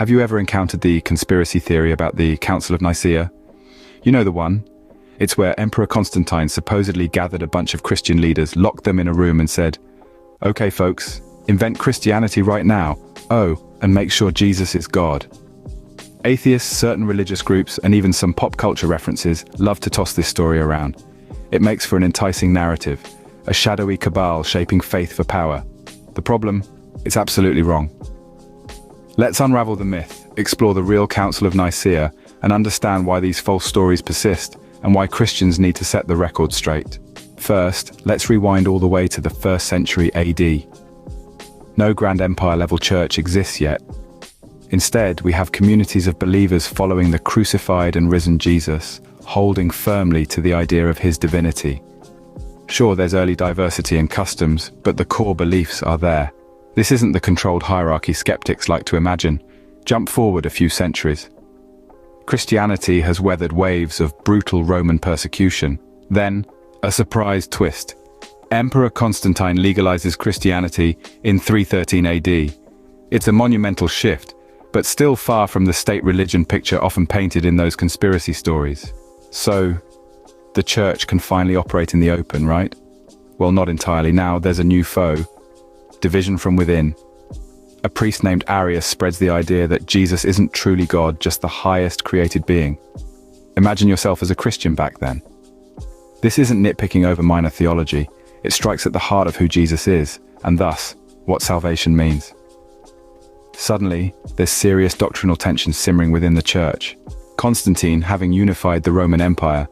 Have you ever encountered the conspiracy theory about the Council of Nicaea? You know the one? It's where Emperor Constantine supposedly gathered a bunch of Christian leaders, locked them in a room and said, "Okay folks, invent Christianity right now. Oh, and make sure Jesus is God." Atheists, certain religious groups, and even some pop culture references love to toss this story around. It makes for an enticing narrative, a shadowy cabal shaping faith for power. The problem? It's absolutely wrong. Let's unravel the myth, explore the real Council of Nicaea, and understand why these false stories persist, and why Christians need to set the record straight. First, let's rewind all the way to the 1st century AD. No grand empire-level church exists yet. Instead, we have communities of believers following the crucified and risen Jesus, holding firmly to the idea of his divinity. Sure, there's early diversity in customs, but the core beliefs are there. This isn't the controlled hierarchy skeptics like to imagine. Jump forward a few centuries. Christianity has weathered waves of brutal Roman persecution. Then, a surprise twist. Emperor Constantine legalizes Christianity in 313 AD. It's a monumental shift, but still far from the state religion picture often painted in those conspiracy stories. So, the church can finally operate in the open, right? Well, not entirely now. There's a new foe. Division from within. A priest named Arius spreads the idea that Jesus isn't truly God, just the highest created being. Imagine yourself as a Christian back then. This isn't nitpicking over minor theology. It strikes at the heart of who Jesus is, and thus, what salvation means. Suddenly, there's serious doctrinal tension simmering within the church. Constantine, having unified the Roman Empire,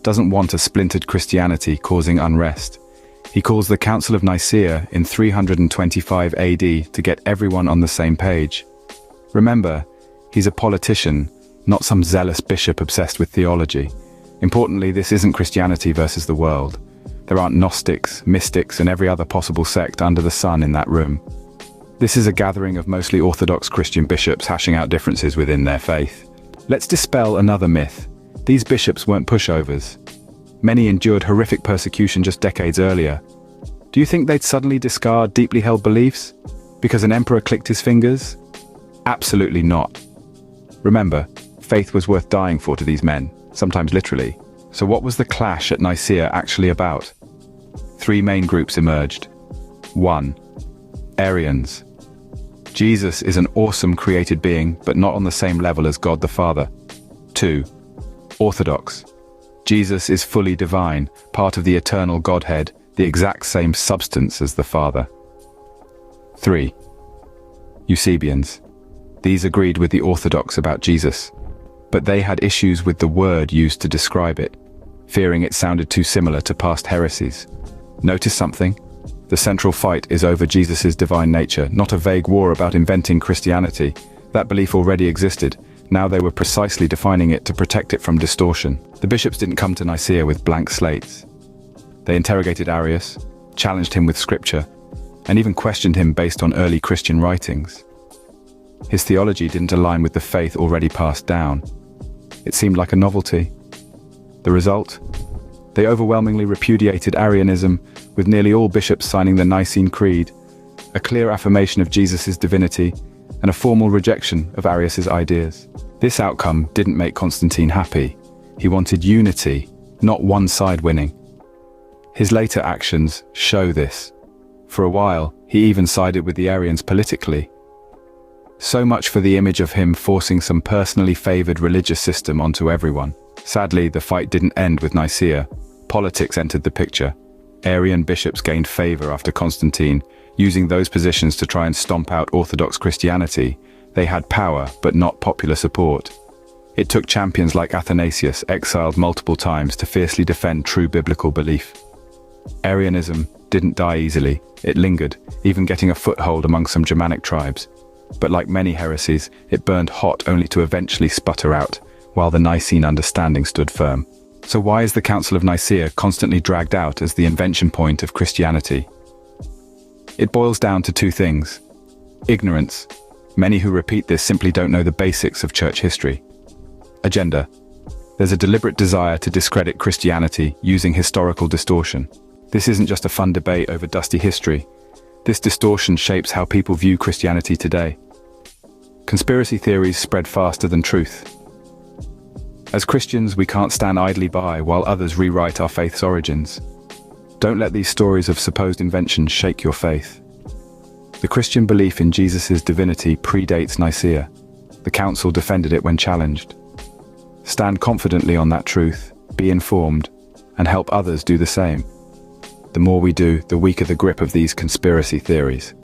doesn't want a splintered Christianity causing unrest. He calls the Council of Nicaea in 325 AD to get everyone on the same page. Remember, he's a politician, not some zealous bishop obsessed with theology. Importantly, this isn't Christianity versus the world. There aren't Gnostics, mystics, and every other possible sect under the sun in that room. This is a gathering of mostly orthodox Christian bishops hashing out differences within their faith. Let's dispel another myth. These bishops weren't pushovers. Many endured horrific persecution just decades earlier. Do you think they'd suddenly discard deeply held beliefs because an emperor clicked his fingers? Absolutely not. Remember, faith was worth dying for to these men, sometimes literally. So what was the clash at Nicaea actually about? 3 main groups emerged. 1. Arians. Jesus is an awesome created being, but not on the same level as God the Father. 2. Orthodox. Jesus is fully divine, part of the eternal Godhead, the exact same substance as the Father. 3. Eusebians. These agreed with the Orthodox about Jesus, but they had issues with the word used to describe it, fearing it sounded too similar to past heresies. Notice something? The central fight is over Jesus' divine nature, not a vague war about inventing Christianity. That belief already existed. Now they were precisely defining it to protect it from distortion. The bishops didn't come to Nicaea with blank slates. They interrogated Arius, challenged him with scripture, and even questioned him based on early Christian writings. His theology didn't align with the faith already passed down. It seemed like a novelty. The result? They overwhelmingly repudiated Arianism, with nearly all bishops signing the Nicene Creed, a clear affirmation of Jesus' divinity, and a formal rejection of Arius' ideas. This outcome didn't make Constantine happy. He wanted unity, not one side winning. His later actions show this. For a while, he even sided with the Arians politically. So much for the image of him forcing some personally favored religious system onto everyone. Sadly, the fight didn't end with Nicaea. Politics entered the picture. Arian bishops gained favor after Constantine, using those positions to try and stomp out Orthodox Christianity. They had power, but not popular support. It took champions like Athanasius, exiled multiple times, to fiercely defend true biblical belief. Arianism didn't die easily. It lingered, even getting a foothold among some Germanic tribes. But like many heresies, it burned hot only to eventually sputter out, while the Nicene understanding stood firm. So why is the Council of Nicaea constantly dragged out as the invention point of Christianity? It boils down to 2 things. Ignorance. Many who repeat this simply don't know the basics of church history. Agenda. There's a deliberate desire to discredit Christianity using historical distortion. This isn't just a fun debate over dusty history. This distortion shapes how people view Christianity today. Conspiracy theories spread faster than truth. As Christians, we can't stand idly by while others rewrite our faith's origins. Don't let these stories of supposed invention shake your faith. The Christian belief in Jesus' divinity predates Nicaea. The Council defended it when challenged. Stand confidently on that truth, be informed, and help others do the same. The more we do, the weaker the grip of these conspiracy theories.